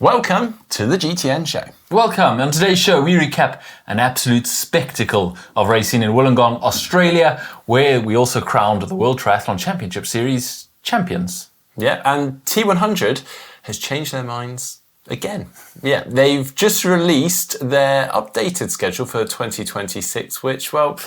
Welcome to the GTN show. Welcome. On today's show, we recap an absolute spectacle of racing in Wollongong, Australia, where we also crowned the World Triathlon Championship Series champions. Yeah, and T100 has changed their minds again. Yeah, they've just released their updated schedule for 2026, which, well,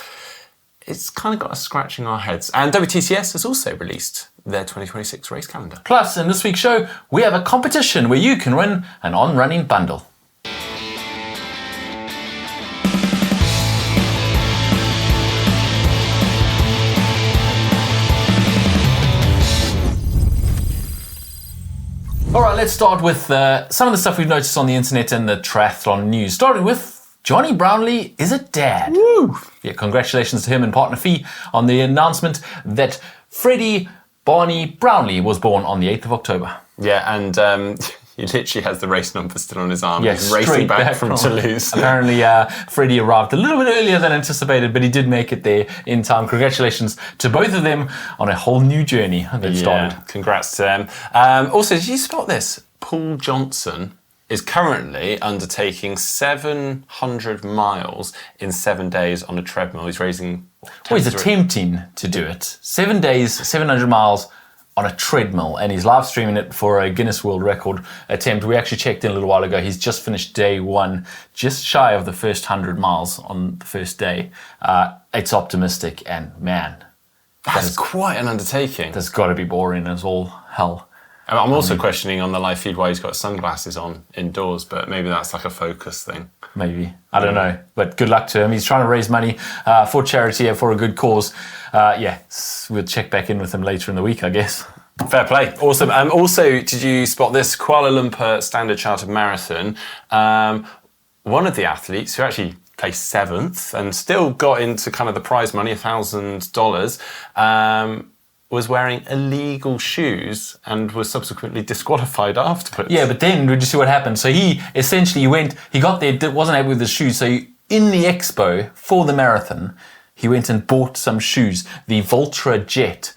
it's kind of got us scratching our heads. And WTCS has also released their 2026 race calendar. Plus, in this week's show, we have a competition where you can win an on-running bundle. All right, let's start with some of the stuff we've noticed on the internet and the triathlon news. Starting with Johnny Brownlee is a dad. Woo! Yeah, congratulations to him and partner Fee on the announcement that Freddie Barney Brownlee was born on the 8th of October. Yeah, and he literally has the race number still on his arm. Yeah, he's racing back from Toulouse. Apparently, Freddie arrived a little bit earlier than anticipated, but he did make it there in time. Congratulations to both of them on a whole new journey they've started. Congrats to them. Also, did you spot this? Paul Johnson is currently undertaking 700 miles in 7 days on a treadmill. He's raising... Well, he's attempting to do it. 7 days, 700 miles on a treadmill, and he's live streaming it for a Guinness World Record attempt. We actually checked in a little while ago. He's just finished day one, just shy of the first 100 miles on the first day. It's optimistic, and man, That's quite an undertaking. That's got to be boring as all hell. I'm also questioning on the live feed why he's got sunglasses on indoors, but maybe that's like a focus thing. Maybe. I don't know. But good luck to him. He's trying to raise money for charity and for a good cause. We'll check back in with him later in the week, I guess. Fair play. Awesome. Also, did you spot this? Kuala Lumpur Standard Chartered Marathon. One of the athletes who actually placed 7th and still got into kind of the prize money, $1,000, was wearing illegal shoes and was subsequently disqualified afterwards. Yeah, but then did you see what happened? So he got there, wasn't able with his shoes. So in the expo for the marathon, he went and bought some shoes, the Vultra Jet,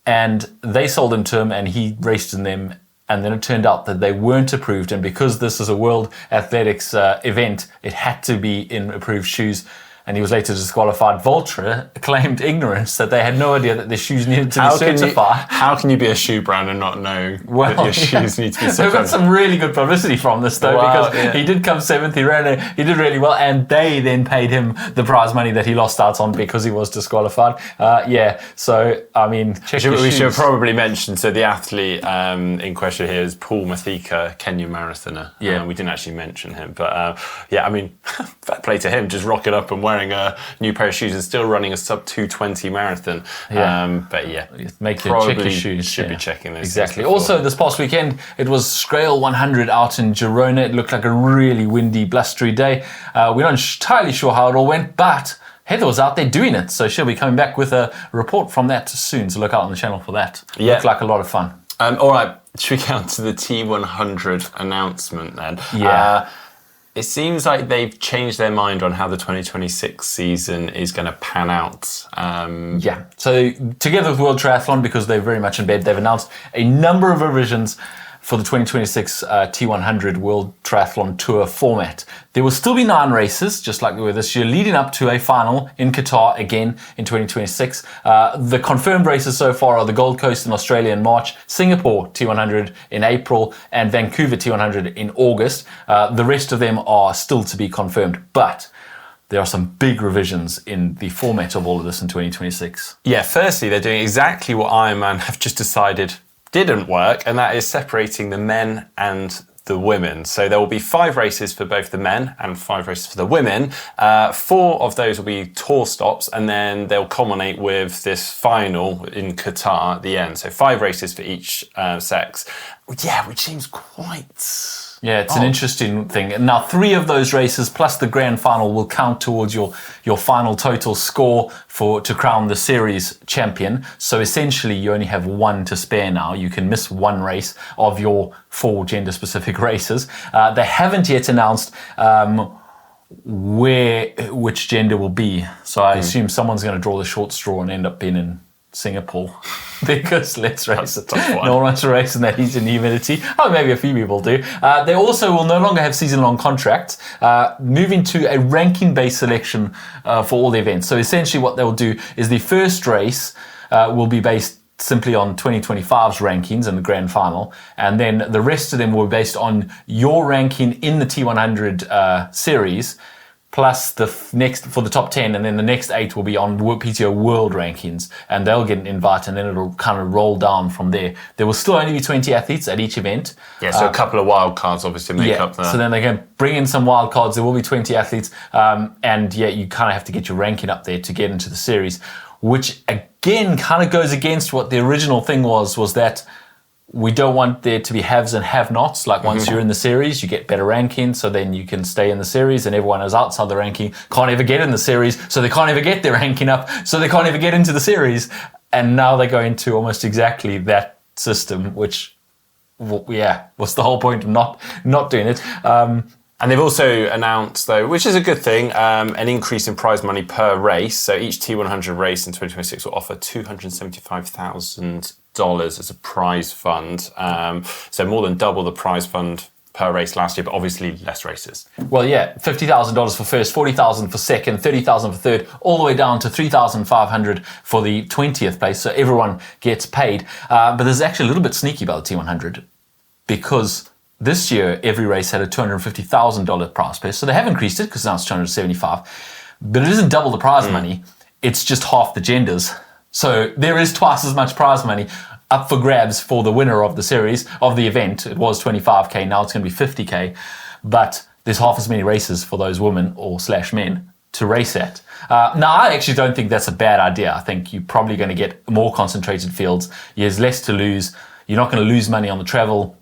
and they sold them to him and he raced in them. And then it turned out that they weren't approved. And because this is a World Athletics event, it had to be in approved shoes. And he was later disqualified. Vultra claimed ignorance, that they had no idea that their shoes needed to be certified. How can you be a shoe brand and not know that your shoes need to be certified? We got some really good publicity from this, though, because he did come 7th, he did really well, and they then paid him the prize money that he lost out on because he was disqualified. So, I mean, check your shoes. We should probably mention, so the athlete in question here is Paul Mathika, Kenya marathoner. Yeah. We didn't actually mention him, but I mean, fair play to him, just rocking up and wearing a new pair of shoes and still running a sub 220 marathon. Check your shoes. Should be checking those. Exactly. Also, this past weekend, it was Scrail 100 out in Girona. It looked like a really windy, blustery day. We're not entirely sure how it all went, but Heather was out there doing it, so she'll be coming back with a report from that soon, so look out on the channel for that. Yeah. Looked like a lot of fun. All right, should we get on to the T100 announcement then? Yeah. It seems like they've changed their mind on how the 2026 season is going to pan out. So together with World Triathlon, because they're very much in bed, they've announced a number of revisions for the 2026 T100 World Triathlon Tour format. There will still be 9 races, just like we were this year, leading up to a final in Qatar again in 2026. The confirmed races so far are the Gold Coast in Australia in March, Singapore T100 in April, and Vancouver T100 in August. The rest of them are still to be confirmed, but there are some big revisions in the format of all of this in 2026. Yeah, firstly, they're doing exactly what Ironman have just decided didn't work, and that is separating the men and the women. So there will be 5 races for both the men and 5 races for the women. 4 of those will be tour stops, and then they'll culminate with this final in Qatar at the end. So 5 races for each sex. Yeah, which seems quite... Yeah, it's an interesting thing. Now, 3 of those races plus the grand final will count towards your final total score to crown the series champion. So essentially, you only have 1 to spare now. You can miss 1 race of your 4 gender-specific races. They haven't yet announced which gender will be. So I assume someone's going to draw the short straw and end up being in Singapore. Because let's race it. Tough one. No one wants to race in that heat and humidity. Oh, maybe a few people do. They also will no longer have season-long contracts, moving to a ranking-based selection for all the events. So essentially what they'll do is the first race will be based simply on 2025's rankings in the grand final, and then the rest of them were based on your ranking in the T100 series, plus the next for the top 10, and then the next 8 will be on PTO World rankings, and they'll get an invite, and then it'll kind of roll down from there. There will still only be 20 athletes at each event. Yeah, so a couple of wild cards obviously make up the... So then they can bring in some wild cards. There will be 20 athletes, and yeah, you kind of have to get your ranking up there to get into the series, which again kind of goes against what the original thing was that we don't want there to be haves and have-nots. Like once you're in the series, you get better ranking, so then you can stay in the series, and everyone who's outside the ranking can't ever get in the series, so they can't ever get their ranking up, so they can't ever get into the series. And now they go into almost exactly that system, which, what's the whole point of not doing it? And they've also announced, though, which is a good thing, an increase in prize money per race. So each T100 race in 2026 will offer $275,000 as a prize fund. So more than double the prize fund per race last year, but obviously less races. Well, yeah, $50,000 for first, $40,000 for second, $30,000 for third, all the way down to $3,500 for the 20th place. So everyone gets paid. But there's actually a little bit sneaky about the T100, because this year, every race had a $250,000 prize purse. So they have increased it because now it's $275,000. But it isn't double the prize money. It's just half the genders. So there is twice as much prize money up for grabs for the winner of the series, of the event. It was $25,000, now it's going to be $50,000. But there's half as many races for those women or / men to race at. Now, I actually don't think that's a bad idea. I think you're probably going to get more concentrated fields. There's less to lose. You're not going to lose money on the travel.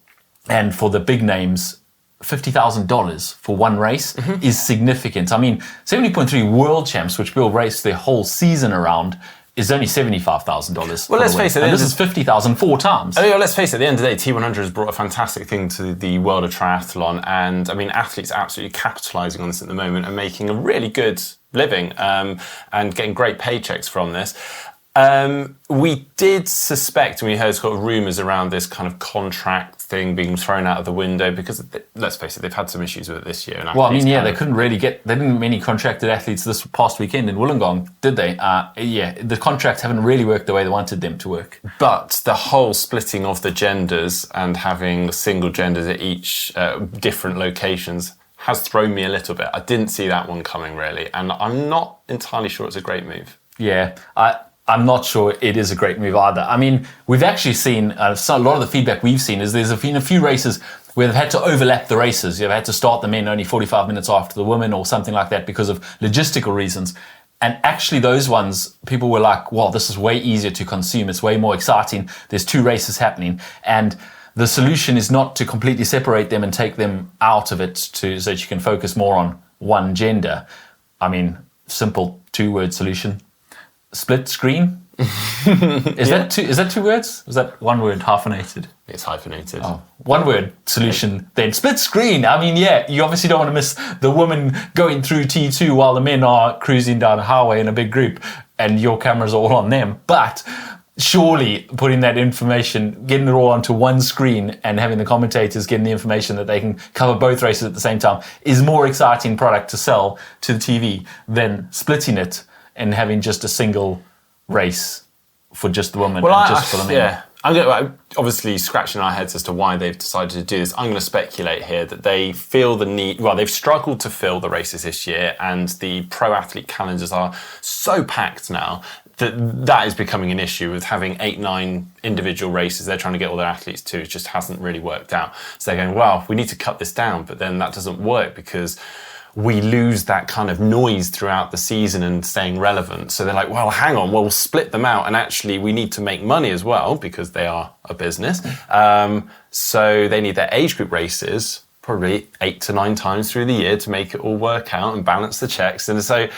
And for the big names, $50,000 for one race is significant. I mean, 70.3 world champs, which will race their whole season around, is only $75,000. Well, let's face it. And this is $50,000 4 times. Oh, yeah, let's face it. At the end of the day, T100 has brought a fantastic thing to the world of triathlon. And, I mean, athletes are absolutely capitalising on this at the moment and making a really good living and getting great paychecks from this. We did suspect, and we heard sort of rumours around this kind of contract thing being thrown out of the window, because let's face it, they've had some issues with it this year. And well, I mean, yeah, they didn't have many contracted athletes this past weekend in Wollongong, did they? The contracts haven't really worked the way they wanted them to work. But the whole splitting of the genders and having single genders at each different locations has thrown me a little bit. I didn't see that one coming, really, and I'm not entirely sure it's a great move. Yeah, I'm not sure it is a great move either. I mean, we've actually seen, a lot of the feedback we've seen is there's been a few races where they've had to overlap the races. You've had to start the men only 45 minutes after the women or something like that because of logistical reasons. And actually those ones, people were like, wow, this is way easier to consume. It's way more exciting. There's 2 races happening. And the solution is not to completely separate them and take them out of it so that you can focus more on one gender. I mean, simple 2-word solution. Split screen? Is that 2 words? Is that 1 word hyphenated? It's hyphenated. Oh, 1 word solution, then split screen. I mean, yeah, you obviously don't want to miss the woman going through T2 while the men are cruising down a highway in a big group and your cameras are all on them. But surely putting that information, getting it all onto one screen and having the commentators getting the information that they can cover both races at the same time is more exciting product to sell to the TV than splitting it and having just a single race for just the women and just for the men. Yeah, I'm obviously scratching our heads as to why they've decided to do this. I'm going to speculate here that they feel the need. Well, they've struggled to fill the races this year, and the pro athlete calendars are so packed now that is becoming an issue with having 8-9 individual races they're trying to get all their athletes to. It just hasn't really worked out. So they're going, well, we need to cut this down, but then that doesn't work because we lose that kind of noise throughout the season and staying relevant. So they're like, well, hang on, we'll split them out. And actually, we need to make money as well because they are a business. So they need their age group races probably 8 to 9 times through the year to make it all work out and balance the checks. And so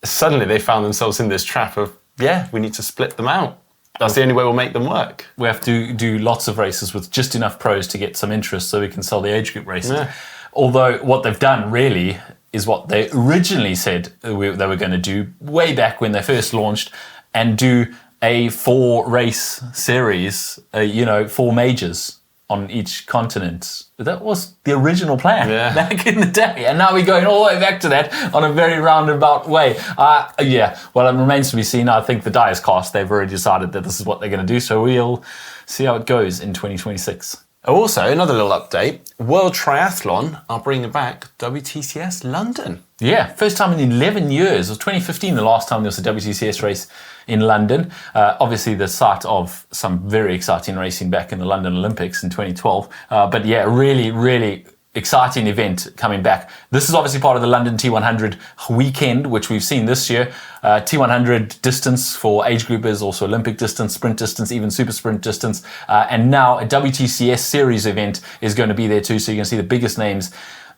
suddenly they found themselves in this trap of, yeah, we need to split them out. That's the only way we'll make them work. We have to do lots of races with just enough pros to get some interest so we can sell the age group races. Yeah. Although what they've done really is what they originally said they were going to do way back when they first launched, and do a 4-race series, 4 majors on each continent. That was the original plan back in the day. And now we're going all the way back to that on a very roundabout way. Well, it remains to be seen. I think the die is cast. They've already decided that this is what they're going to do. So we'll see how it goes in 2026. Also, another little update. World Triathlon are bringing back WTCS London. Yeah, first time in 11 years. It was 2015 the last time there was a WTCS race in London. Obviously the site of some very exciting racing back in the London Olympics in 2012. But yeah, really, really exciting event coming back. This is obviously part of the London T100 weekend, which we've seen this year. T100 distance for age groupers, also Olympic distance, sprint distance, even super sprint distance. And now a WTCS series event is going to be there too. So you're going to see the biggest names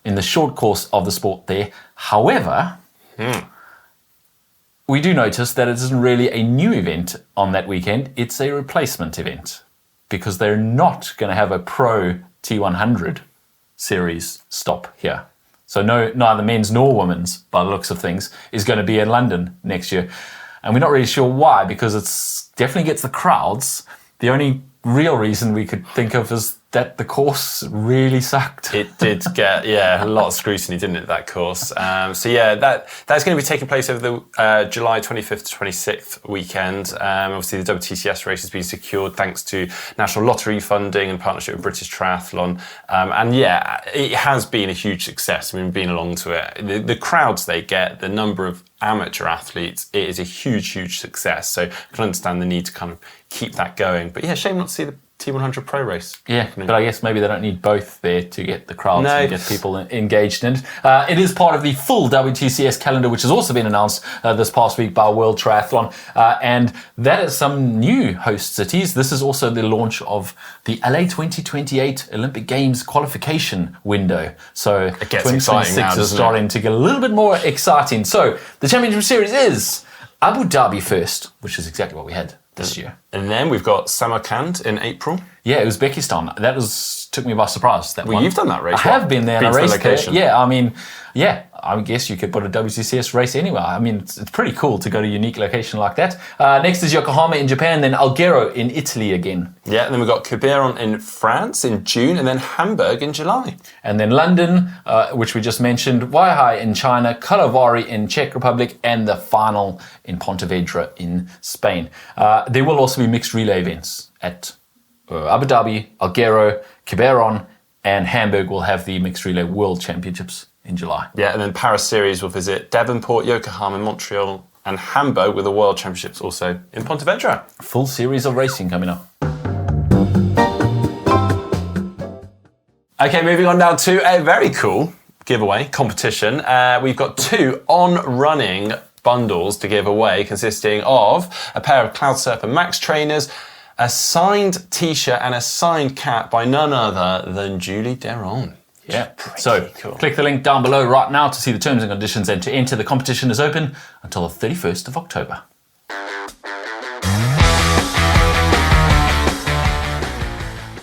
in the short course of the sport there. However, we do notice that it isn't really a new event on that weekend. It's a replacement event because they're not going to have a pro T100 series stop here. So neither men's nor women's, by the looks of things, is going to be in London next year. And we're not really sure why, because it definitely gets the crowds. The only real reason we could think of is that the course really sucked. It did get, a lot of scrutiny, didn't it, that course? That's going to be taking place over the July 25th to 26th weekend. Obviously, the WTCS race has been secured thanks to National Lottery funding and partnership with British Triathlon. It has been a huge success. I mean, being along to it. The crowds they get, the number of amateur athletes, it is a huge, huge success. So I can understand the need to kind of keep that going. But yeah, shame not to see the T100 Pro race. Yeah, but I guess maybe they don't need both there to get the crowds and get people engaged in it. It is part of the full WTCS calendar, which has also been announced this past week by World Triathlon. And that is some new host cities. This is also the launch of the LA 2028 Olympic Games qualification window. So it gets 2026 is starting to get a little bit more exciting. So the Championship Series is Abu Dhabi first, which is exactly what we had this year. And then we've got Samarkand in April. Yeah, Uzbekistan. That took me by surprise. You've done that race. I have been there and I raced there. Yeah, I guess you could put a WTCS race anywhere. I mean, it's pretty cool to go to a unique location like that. Next is Yokohama in Japan, then Alghero in Italy again. Yeah, and then we've got Quiberon in France in June, and then Hamburg in July. And then London, which we just mentioned, Weihai in China, Karlovy in Czech Republic, and the final in Pontevedra in Spain. There will also be mixed relay events at Abu Dhabi, Alghero, Quiberon, and Hamburg will have the mixed relay world championships in July. Yeah, and then Paris Series will visit Devonport, Yokohama, Montreal, and Hamburg with the World Championships also in Pontevedra. Full series of racing coming up. Okay, moving on now to a very cool giveaway competition. We've got 2 on-running bundles to give away, consisting of a pair of Cloud Surfer Max trainers, a signed t-shirt, and a signed cap by none other than Julie Deron. Yeah, so cool. Click the link down below right now to see the terms and conditions and to enter. The competition is open until the 31st of October.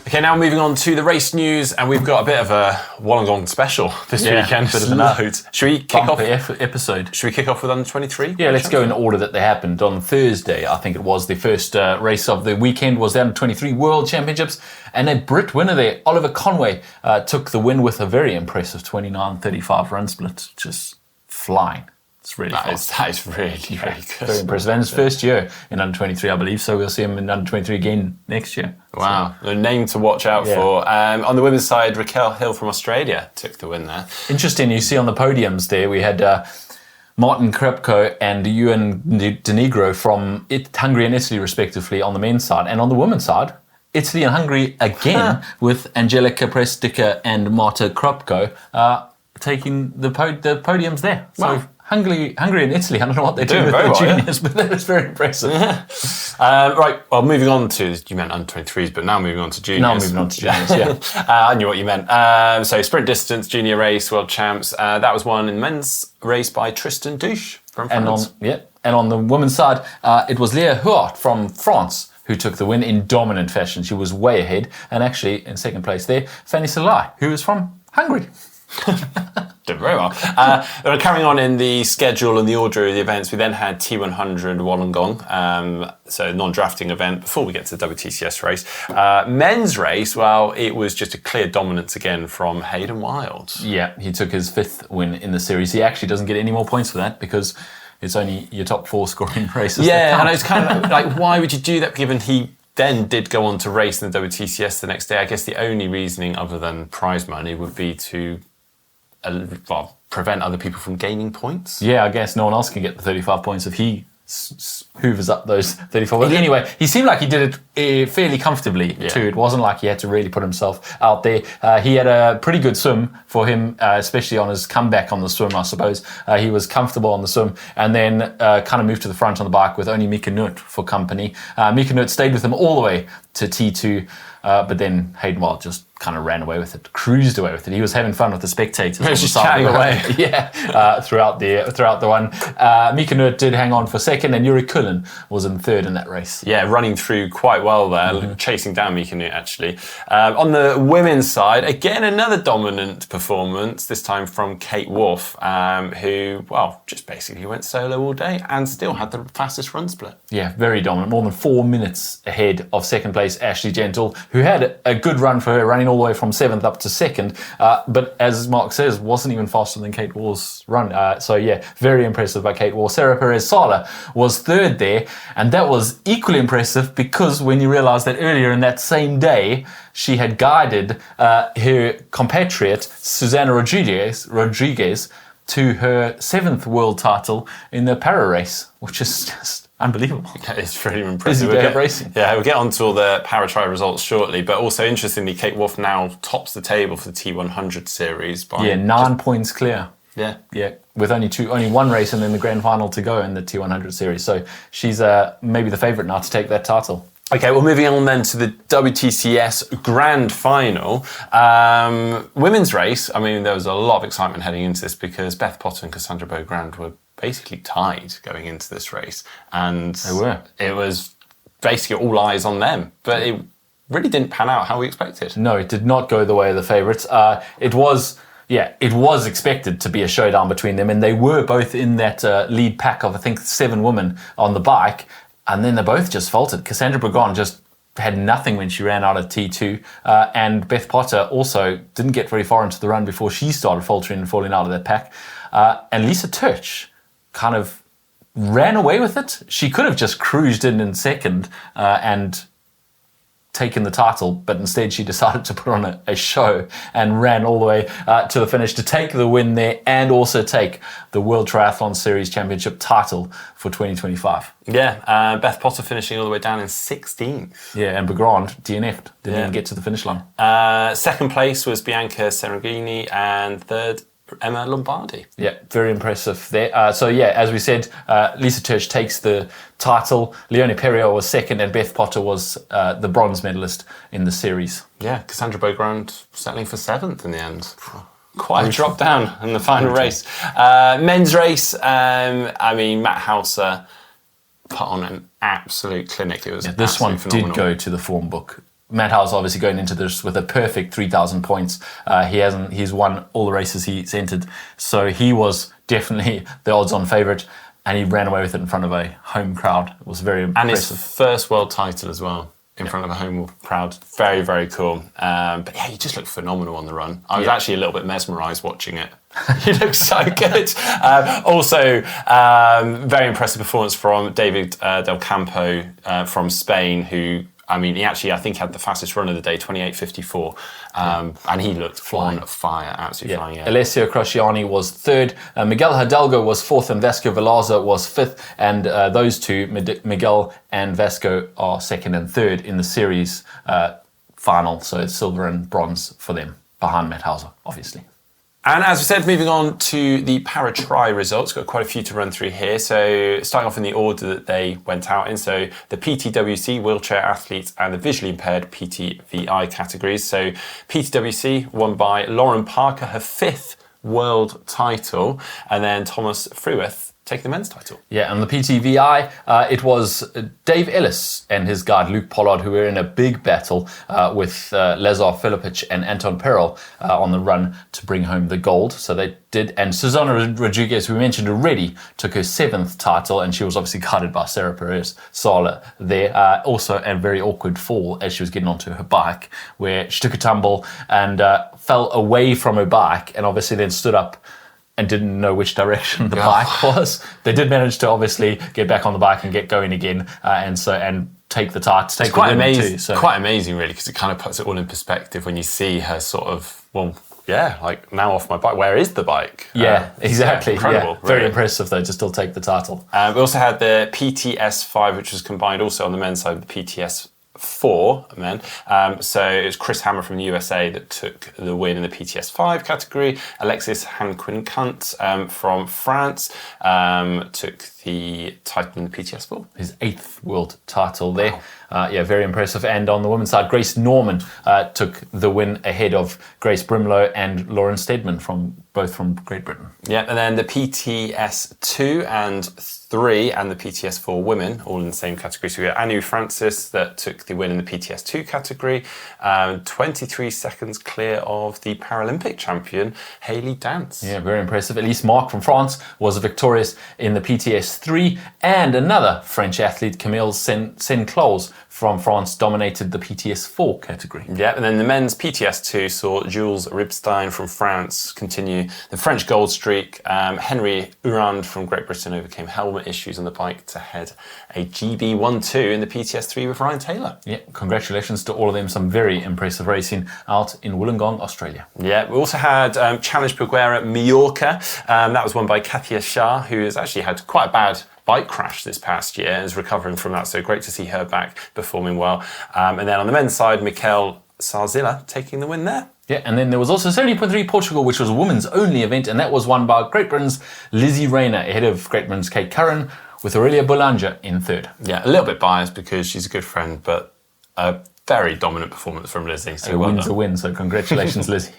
Okay, now moving on to the race news, and we've got a bit of a Wollongong special this weekend. Bit of an loads. Should we kick off episode? Should we kick off with under 23? Yeah, let's go in the order that they happened. On Thursday, I think it was, the first race of the weekend was the under 23 World Championships, and a Brit winner there, Oliver Conway, took the win with a very impressive 29.35 run split, just flying. It's really fast. That is really, really good. Very impressive. And his first year in under 23, I believe, so we'll see him in under 23 again next year. Wow, a name to watch out for. On the women's side, Raquel Hill from Australia took the win there. Interesting, you see on the podiums there, we had Martin Krepko and Ewan Denigro from Hungary and Italy, respectively, on the men's side. And on the women's side, Italy and Hungary again, with Angelika Prestica and Marta Krepko taking the podiums there. Wow. So Hungary and Italy, I don't know what they're doing with the juniors, but that is very impressive. Yeah. Right, well, moving on to, you meant under 23s, but now moving on to juniors. Now moving on to juniors, yeah. I knew what you meant. So sprint distance, junior race, world champs. That was won in men's race by Tristan Douche from France. And on the women's side, it was Léa Huart from France who took the win in dominant fashion. She was way ahead, and actually in second place there, Fanny Salai, who is from Hungary. Did very well. Carrying on in the schedule and the order of the events, we then had T100 Wollongong, so non-drafting event before we get to the WTCS race. Men's race, well, it was just a clear dominance again from Hayden Wild. Yeah, he took his 5th win in the series. He actually doesn't get any more points for that because it's only your top 4 scoring races. Yeah, and it's kind of like, why would you do that given he then did go on to race in the WTCS the next day? I guess the only reasoning other than prize money would be to prevent other people from gaining points. Yeah, I guess no one else can get the 35 points if he hoovers up those 34. But anyway, he seemed like he did it fairly comfortably too. It wasn't like he had to really put himself out there. He had a pretty good swim for him, especially on his comeback on the swim, I suppose. He was comfortable on the swim and then kind of moved to the front on the bike with only Mika Nut for company. Mika Nut stayed with him all the way to T2, but then Hayden Wild just kind of ran away with it, cruised away with it. He was having fun with the spectators. He was just chatting away. Throughout the one. Mika Nut did hang on for 2nd, and Yuri Kulin was in 3rd in that race. Yeah, running through quite well there, chasing down Mika Nut actually. On the women's side, again, another dominant performance, this time from Kate Wolf, who, well, just basically went solo all day and still had the fastest run split. Yeah, very dominant, more than 4 minutes ahead of 2nd place Ashley Gentle, who had a good run for her, running all the way from 7th up to 2nd, but as Mark says, wasn't even faster than Kate Wall's run. So yeah, very impressive by Kate Wall. Sarah Perez-Sala was 3rd there, and that was equally impressive because when you realise that earlier in that same day, she had guided her compatriot Susana Rodriguez to her 7th world title in the para race, which is just unbelievable. It's pretty impressive. Busy day of racing. Yeah, we'll get on to all the para-tri results shortly, but also interestingly, Kate Wolf now tops the table for the T100 series by 9 points clear. Yeah, with only one race and then the grand final to go in the T100 series. So she's maybe the favourite now to take that title. Okay, well, moving on then to the WTCS Grand Final. Women's race, I mean, there was a lot of excitement heading into this because Beth Potter and Cassandra Beaugrand were basically tied going into this race. And they were. It was basically all eyes on them. But it really didn't pan out how we expected. No, it did not go the way of the favourites. It was expected to be a showdown between them, and they were both in that lead pack of, I think, 7 women on the bike. And then they both just faltered. Cassandra Beaugrand just had nothing when she ran out of T2. And Beth Potter also didn't get very far into the run before she started faltering and falling out of that pack. And Lisa Turch kind of ran away with it. She could have just cruised in 2nd and taken the title, but instead she decided to put on a show and ran all the way to the finish to take the win there and also take the World Triathlon Series Championship title for 2025. Yeah, Beth Potter finishing all the way down in 16th. Yeah, and Beaugrand DNF'd, didn't even get to the finish line. 2nd place was Bianca Serengini and 3rd Emma Lombardi. Yeah, very impressive there. So yeah, as we said, Lisa Turch takes the title. Leonie Perriot was 2nd and Beth Potter was the bronze medalist in the series. Yeah, Cassandra Beaugrand settling for 7th in the end. Quite a drop down in the final race. Men's race, I mean, Matt Hauser put on an absolute clinic. It was this one phenomenal. Did go to the form book. Matt Hauser obviously going into this with a perfect 3,000 points. He's won all the races he's entered. So he was definitely the odds-on favourite, and he ran away with it in front of a home crowd. It was very impressive. And his first world title as well, in front of a home crowd. Very, very cool. But yeah, he just looked phenomenal on the run. I was actually a little bit mesmerised watching it. He looked so good. Also, very impressive performance from David Del Campo from Spain, who, I mean, he actually, I think, had the fastest run of the day, 28:54. And he looked on fire, absolutely flying. Yeah. Alessio Crociani was 3rd. Miguel Hidalgo was 4th, and Vasco Velarza was 5th. And those two, Miguel and Vasco, are 2nd and 3rd in the series final. So it's silver and bronze for them, behind Matt Hauser, obviously. And as we said, moving on to the para-tri results, got quite a few to run through here. So starting off in the order that they went out in. So the PTWC, wheelchair athletes, and the visually impaired PTVI categories. So PTWC won by Lauren Parker, her 5th world title. And then Thomas Frueth taking the men's title. Yeah, and the PTVI, it was Dave Ellis and his guide Luke Pollard who were in a big battle with Lazar Filipic and Anton Perel on the run to bring home the gold. So they did, and Susanna Rodriguez, who we mentioned already, took her 7th title, and she was obviously guided by Sarah Perez Sala there. Also a very awkward fall as she was getting onto her bike, where she took a tumble and fell away from her bike, and obviously then stood up and didn't know which direction the bike was. They did manage to obviously get back on the bike and get going again, and take the title. It's quite amazing. So. Quite amazing, really, because it kind of puts it all in perspective when you see her sort of, like now off my bike. Where is the bike? Yeah, exactly. Incredible. Yeah. Very impressive though to still take the title. We also had the PTS5, which was combined also on the men's side with the PTS4 men. So it was Chris Hammer from the USA that took the win in the PTS5 category. Alexis Hanquin-Cunt from France took the title in the PTS4. His 8th world title there. Wow. Very impressive. And on the women's side, Grace Norman took the win ahead of Grace Brimlow and Lauren Steadman both from Great Britain. Yeah, and then the PTS2 and 3 and the PTS4 women, all in the same category. So we got Anu Francis that took the win in the PTS2 category, 23 seconds clear of the Paralympic champion, Hayley Dance. Yeah, very impressive. Elise Marc from France was victorious in the PTS3, and another French athlete, Camille Senclos from France, dominated the PTS4 category. Yeah, and then the men's PTS2 saw Jules Ribstein from France continue the French gold streak. Henry Urand from Great Britain overcame helmet issues on the bike to head a GB12 in the PTS3 with Ryan Taylor. Yeah, congratulations to all of them. Some very impressive racing out in Wollongong, Australia. Yeah, we also had Challenge Peguera Mallorca. That was won by Katia Shah, who has actually had quite a bad bike crash this past year and is recovering from that. So great to see her back performing well. And then on the men's side, Mikel Sarzilla taking the win there. Yeah, and then there was also 70.3 Portugal, which was a women's only event, and that was won by Great Britain's Lizzie Rayner ahead of Great Britain's Kate Curran, with Aurelia Boulanger in 3rd. Yeah, a little bit biased because she's a good friend, but a very dominant performance from Lizzie. So a win's a win, so congratulations, Lizzie.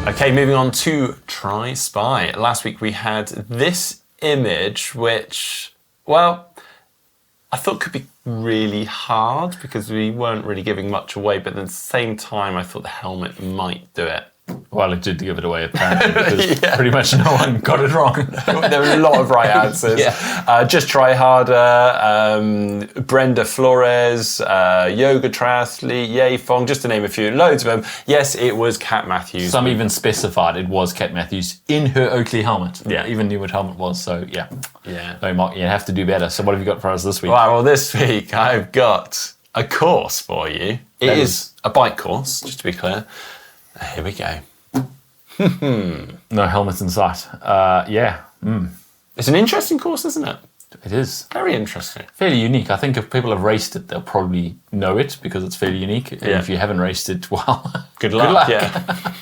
Okay, moving on to Tri Spy. Last week we had this image, which, I thought could be really hard because we weren't really giving much away, but at the same time, I thought the helmet might do it. Well, it did give it away, apparently, because pretty much no one got it wrong. There were a lot of right answers. Just Try Harder, Brenda Flores, Yoga Triathlete, Ye Fong, just to name a few, loads of them. Yes, it was Kat Matthews. Some even specified it was Kat Matthews in her Oakley helmet. Yeah. Even knew what helmet was, so yeah. No, Mark, you have to do better. So what have you got for us this week? Well, this week I've got a course for you. It is a bike course, just to be clear. Here we go. No helmets in sight. It's an interesting course, isn't it? It is. Very interesting. Fairly unique. I think if people have raced it, they'll probably know it because it's fairly unique. And if you haven't raced it, well, good luck. Yeah.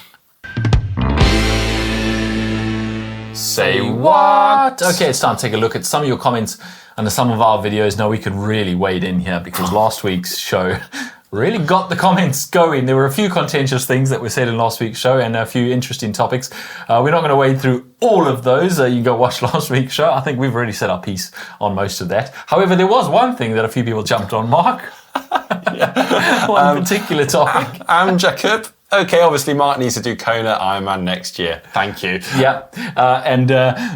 Say what? Okay, it's time to take a look at some of your comments under some of our videos. Now, we could really wade in here because last week's show really got the comments going. There were a few contentious things that were said in last week's show and a few interesting topics. We're not going to wade through all of those. You can go watch last week's show. I think we've already set our piece on most of that. However, there was one thing that a few people jumped on, Mark. One particular topic. I'm Jacob. Okay, obviously Mark needs to do Kona Ironman next year. Thank you. Yeah, and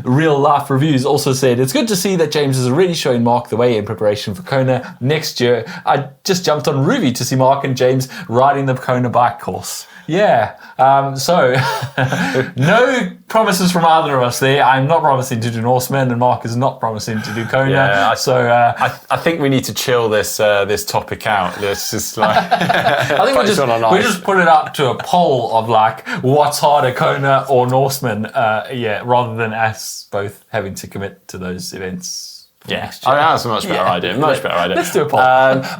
Real Life Reviews also said, it's good to see that James is already showing Mark the way in preparation for Kona next year. I just jumped on Ruby to see Mark and James riding the Kona bike course. Yeah, so no promises from either of us there. I'm not promising to do Norseman and Mark is not promising to do Kona. Yeah, I think we need to chill this topic out. Let's just I think we just put it up to a poll of like what's harder, Kona or Norseman, rather than us both having to commit to those events. Yeah, that's a much better idea. Much better idea. Let's do a poll.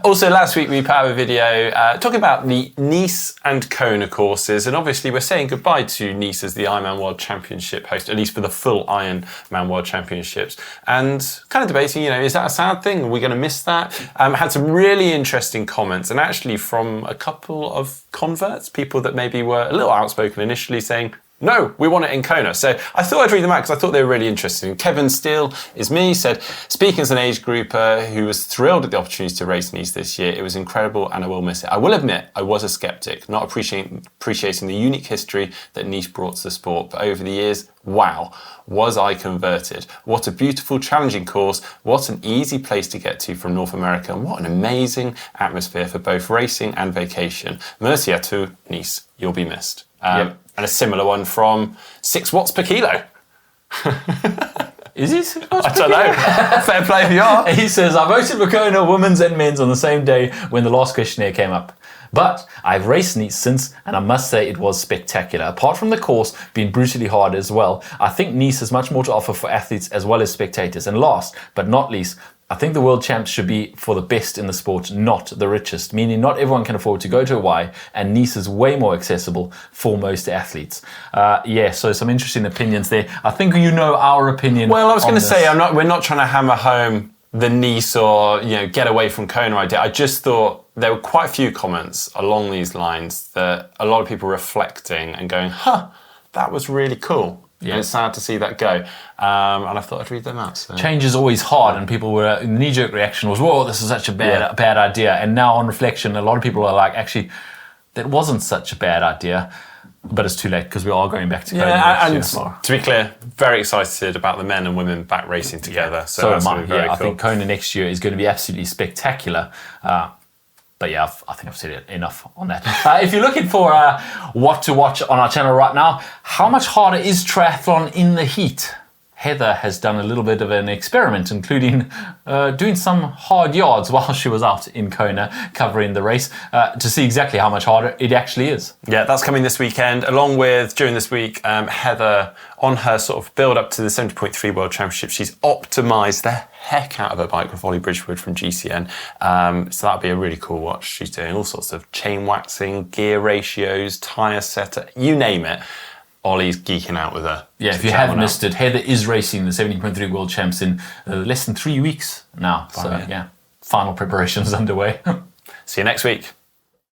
Also, last week we put out a video talking about the Nice and Kona courses, and obviously we're saying goodbye to Nice as the Ironman World Championship host, at least for the full Ironman World Championships, and kind of debating, is that a sad thing? Are we going to miss that? Had some really interesting comments, and actually from a couple of converts, people that maybe were a little outspoken initially, saying, no, we want it in Kona. So I thought I'd read them out because I thought they were really interesting. Kevin Steele is me, said, speaking as an age grouper who was thrilled at the opportunity to race Nice this year, it was incredible and I will miss it. I will admit I was a skeptic, not appreciating the unique history that Nice brought to the sport, but over the years, wow, was I converted. What a beautiful, challenging course, what an easy place to get to from North America, and what an amazing atmosphere for both racing and vacation. Merci à tous, Nice, you'll be missed. Yep. And a similar one from 6 watts per kilo. Is he 6 watts I don't know. Fair play for you. He says, I voted for Kona women's and men's on the same day when the last questionnaire came up. But I've raced Nice since, and I must say it was spectacular. Apart from the course being brutally hard as well, I think Nice has much more to offer for athletes as well as spectators. And last but not least, I think the world champs should be for the best in the sport, not the richest, meaning not everyone can afford to go to Hawaii, and Nice is way more accessible for most athletes. So some interesting opinions there. I think you know our opinion. Well, I was going to say, we're not trying to hammer home the Nice or get away from Kona idea. I just thought there were quite a few comments along these lines that a lot of people reflecting and going, that was really cool. Yeah. And it's sad to see that go. And I thought I'd read them out. So. Change is always hard, and people were, the knee-jerk reaction was, whoa, this is such a bad idea. And now on reflection, a lot of people are like, actually, that wasn't such a bad idea. But it's too late because we are going back to Kona next year. To be clear, very excited about the men and women back racing together. Yeah. So that's am I. Very cool. I think Kona next year is going to be absolutely spectacular. But yeah, I think I've said enough on that. If you're looking for what to watch on our channel right now, how much harder is triathlon in the heat? Heather has done a little bit of an experiment, including doing some hard yards while she was out in Kona covering the race to see exactly how much harder it actually is. Yeah, that's coming this weekend, along with, during this week, Heather, on her sort of build up to the 70.3 World Championship, she's optimised the heck out of her bike with Ollie Bridgewood from GCN. So that'll be a really cool watch. She's doing all sorts of chain waxing, gear ratios, tyre setter, you name it. Ollie's geeking out with her. Yeah, if you have missed it, Heather is racing the 70.3 World Champs in less than 3 weeks now. So, final preparations underway. See you next week.